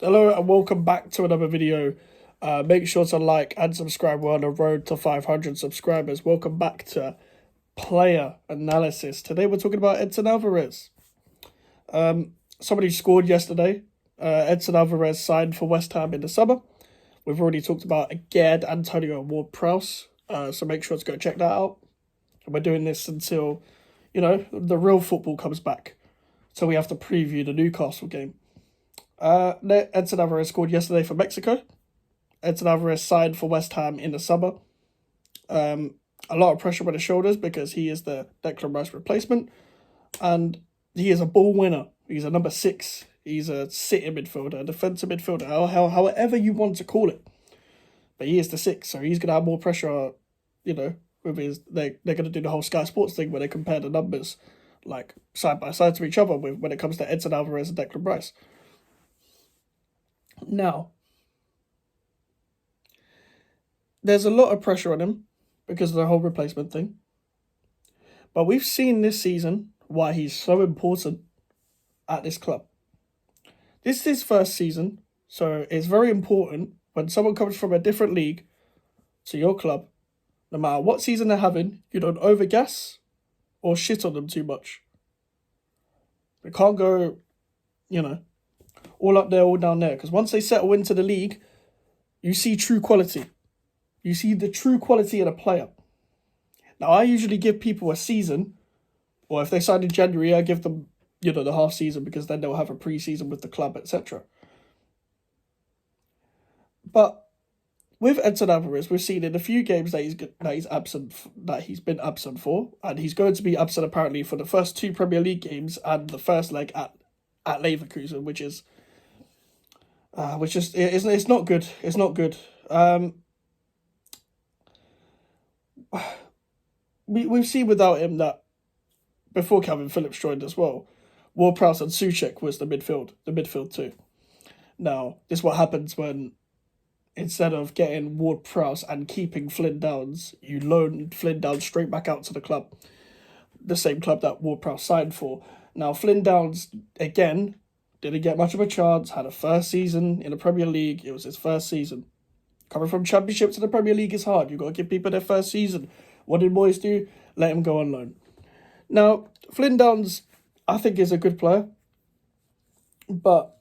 Hello and welcome back to another video. Make sure to like and subscribe. We're on the road to 500 subscribers. Welcome back to Player Analysis. Today we're talking about Edson Alvarez. Somebody scored yesterday. Edson Alvarez signed for West Ham in the summer. We've already talked about again Antonio Ward-Prowse. So make sure to go check that out. And we're doing this until, the real football comes back. So we have to preview the Newcastle game. Edson Alvarez scored yesterday for Mexico. Edson Alvarez signed for West Ham in the summer. A lot of pressure on his shoulders because he is the Declan Rice replacement. And he is a ball winner. He's a number 6. He's a sitting midfielder, a defensive midfielder, however you want to call it. But he is the 6, so he's going to have more pressure, with his... They're going to do the whole Sky Sports thing where they compare the numbers, like, side by side to each other when it comes to Edson Alvarez and Declan Rice. Now, there's a lot of pressure on him because of the whole replacement thing. But we've seen this season why he's so important at this club. This is his first season, so it's very important when someone comes from a different league to your club, no matter what season they're having, you don't overgas or shit on them too much. They can't go, all up there, all down there. Because once they settle into the league, you see true quality. You see the true quality in a player. Now, I usually give people a season, or if they sign in January, I give them, the half season because then they'll have a pre-season with the club, etc. But with Edson Alvarez, we've seen in a few games that he's been absent for, and he's going to be absent apparently for the first 2 Premier League games and the first leg at Leverkusen, which is it's not good. It's not good. We've seen without him that before Calvin Phillips joined as well, Ward-Prowse and Souček was the midfield too. Now, this is what happens when instead of getting Ward-Prowse and keeping Flynn Downs, you loan Flynn Downs straight back out to the club, the same club that Ward-Prowse signed for. Now, Flynn Downs again didn't get much of a chance, had a first season in the Premier League. It was his first season. Coming from Championship to the Premier League is hard. You've got to give people their first season. What did Moyes do? Let him go on loan. Now, Flynn Downs, I think, is a good player. But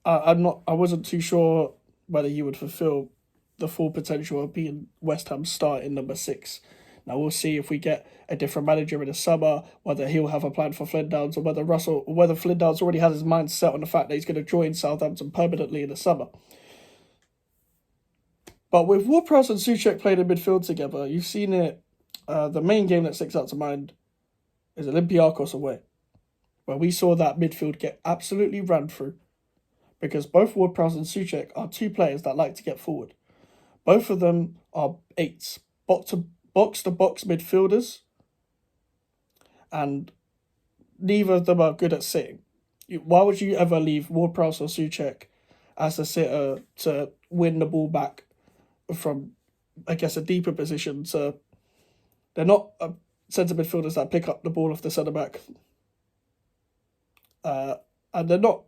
I wasn't too sure whether he would fulfill the full potential of being West Ham's starting number 6. Now, we'll see if we get a different manager in the summer, whether he'll have a plan for Flynn Downs or whether Flynn Downs already has his mind set on the fact that he's going to join Southampton permanently in the summer. But with Ward-Prowse and Souček playing in midfield together, you've seen it. The main game that sticks out to mind is Olympiacos away, where we saw that midfield get absolutely ran through because both Ward-Prowse and Souček are 2 players that like to get forward. Both of them are 8s, box-to-box midfielders, and neither of them are good at sitting. Why would you ever leave Ward-Prowse or Souček as a sitter to win the ball back from, I guess, a deeper position? So they're not centre midfielders that pick up the ball off the centre-back. And they're not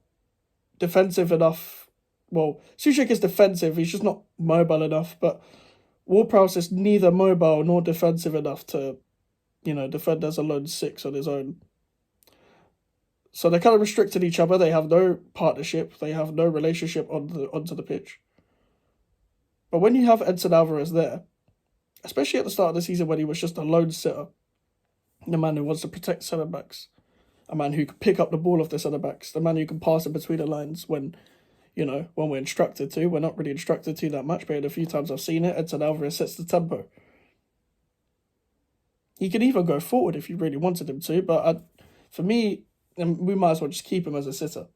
defensive enough. Well, Souček is defensive, he's just not mobile enough, but Ward-Prowse is neither mobile nor defensive enough to, defend as a lone 6 on his own. So they're kind of restricted each other. They have no partnership. They have no relationship onto the pitch. But when you have Edson Alvarez there, especially at the start of the season when he was just a lone sitter, the man who wants to protect centre-backs, a man who can pick up the ball off the centre-backs, the man who can pass in between the lines when we're instructed to. We're not really instructed to that much, but a few times I've seen it, Edson Alvarez sets the tempo. He can even go forward if you really wanted him to, but for me, we might as well just keep him as a sitter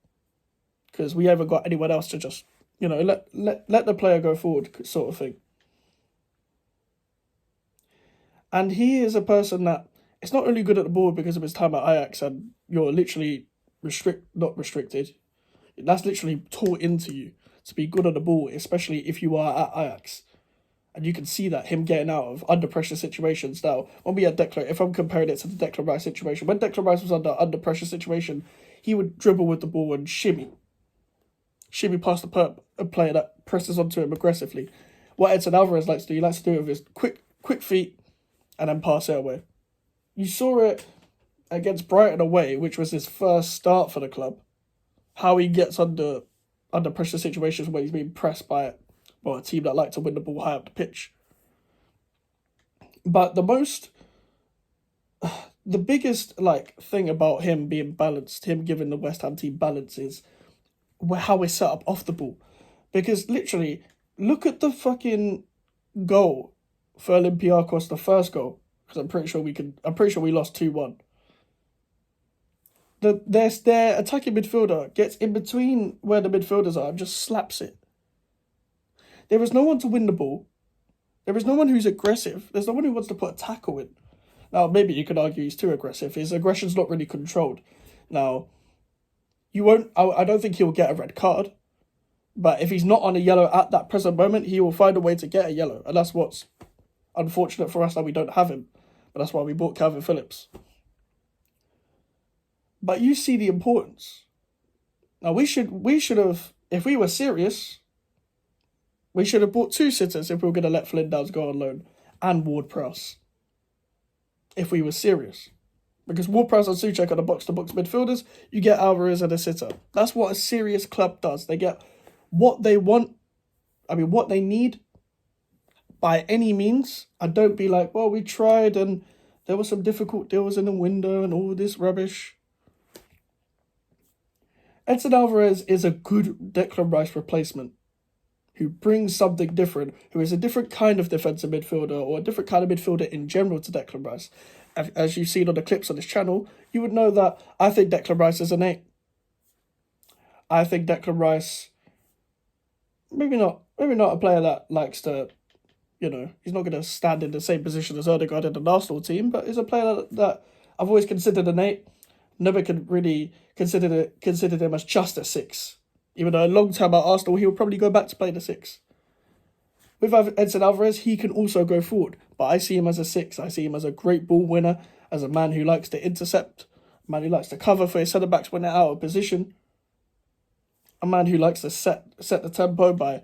because we haven't got anyone else to just, let the player go forward sort of thing. And he is a person that is not only good at the ball because of his time at Ajax, and you're literally not restricted. That's literally taught into you to be good on the ball, especially if you are at Ajax. And you can see that, him getting out of under pressure situations. Now, when we had Declan, if I'm comparing it to the Declan Rice situation, when Declan Rice was under pressure situation, he would dribble with the ball and shimmy should be past the a player that presses onto him aggressively. What Edson Alvarez likes to do, he likes to do it with his quick feet and then pass it away. You saw it against Brighton away, which was his first start for the club. How he gets under pressure situations where he's being pressed by a team that like to win the ball high up the pitch. But the biggest thing about him being balanced, him giving the West Ham team balance, is how we set up off the ball. Because literally, look at the fucking goal for Olympiacos, the first goal. Because I'm pretty sure we lost 2-1. Their attacking midfielder gets in between where the midfielders are and just slaps it. There is no one to win the ball. There is no one who's aggressive. There's no one who wants to put a tackle in. Now, maybe you could argue he's too aggressive. His aggression's not really controlled. Now, I don't think he'll get a red card. But if he's not on a yellow at that present moment, he will find a way to get a yellow. And that's what's unfortunate for us that we don't have him. But that's why we bought Calvin Phillips. But you see the importance. Now, we should have, if we were serious, we should have bought 2 sitters if we were going to let Flynn Downs go on loan, and Ward-Prowse. If we were serious. Because Ward-Prowse and Souček are the box-to-box midfielders, you get Alvarez and a sitter. That's what a serious club does. They get what they want, what they need, by any means, and don't be like, well, we tried and there were some difficult deals in the window and all this rubbish. Edson Alvarez is a good Declan Rice replacement who brings something different, who is a different kind of defensive midfielder or a different kind of midfielder in general to Declan Rice. As you've seen on the clips on this channel, you would know that I think Declan Rice is an 8. I think Declan Rice, maybe not a player that likes to, he's not going to stand in the same position as Odegaard in the Arsenal team, but is a player that I've always considered an 8. Never could really consider him as just a 6. Even though a long time at Arsenal, he will probably go back to play the 6. With Edson Alvarez, he can also go forward, but I see him as a 6. I see him as a great ball winner, as a man who likes to intercept, a man who likes to cover for his centre-backs when they're out of position, a man who likes to set the tempo by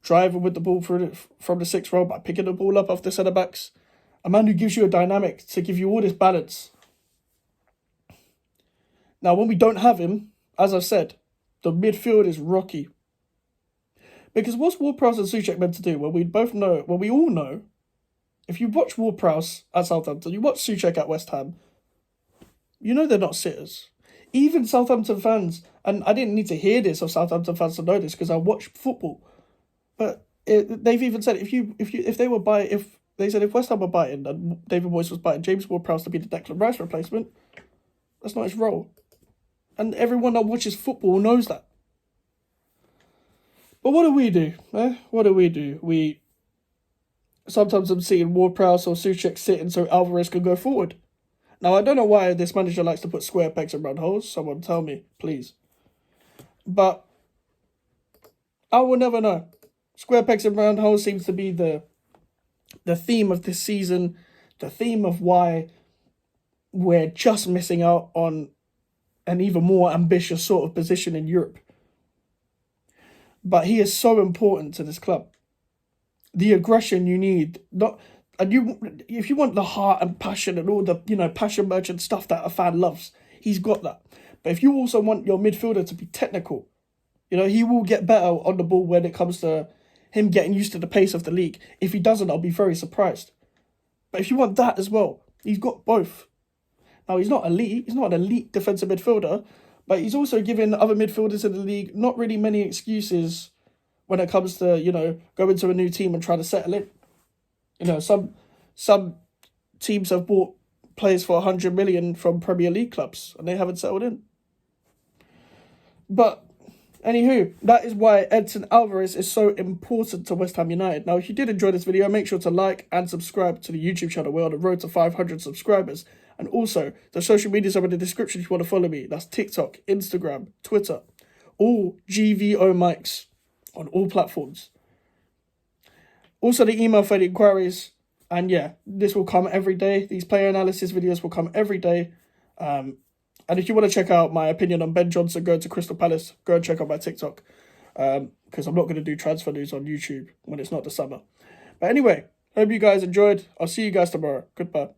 driving with the ball from the 6th row, by picking the ball up off the centre-backs, a man who gives you a dynamic to give you all this balance. Now, when we don't have him, as I've said, the midfield is rocky. Because what's Ward-Prowse and Souček meant to do? Well, we all know, if you watch Ward-Prowse at Southampton, you watch Souček at West Ham, you know they're not sitters. Even Southampton fans, and I didn't need to hear this of Southampton fans to know this because I watch football, but they've even said if West Ham were biting and David Moyes was biting James Ward-Prowse to be the Declan Rice replacement, that's not his role. And everyone that watches football knows that. But what do we do? What do? Sometimes I'm seeing Ward-Prowse or Souček sitting so Alvarez can go forward. Now, I don't know why this manager likes to put square pegs in round holes. Someone tell me, please. But I will never know. Square pegs in round holes seems to be the theme of this season, the theme of why we're just missing out on an even more ambitious sort of position in Europe. But he is so important to this club. The aggression you need, if you want the heart and passion and all the passion merchant stuff that a fan loves, he's got that. But if you also want your midfielder to be technical, he will get better on the ball when it comes to him getting used to the pace of the league. If he doesn't, I'll be very surprised. But if you want that as well, he's got both. Now, he's not elite. He's not an elite defensive midfielder, but he's also given other midfielders in the league not really many excuses when it comes to, going to a new team and trying to settle in. Some teams have bought players for 100 million from Premier League clubs and they haven't settled in. But, anywho, that is why Edson Alvarez is so important to West Ham United. Now, if you did enjoy this video, make sure to like and subscribe to the YouTube channel. We're on the road to 500 subscribers. And also, the social medias are in the description if you want to follow me. That's TikTok, Instagram, Twitter. All GVO mics on all platforms. Also, the email for the inquiries. And yeah, this will come every day. These player analysis videos will come every day. And if you want to check out my opinion on Ben Johnson going to Crystal Palace, go and check out my TikTok. because I'm not going to do transfer news on YouTube when it's not the summer. But anyway, hope you guys enjoyed. I'll see you guys tomorrow. Goodbye.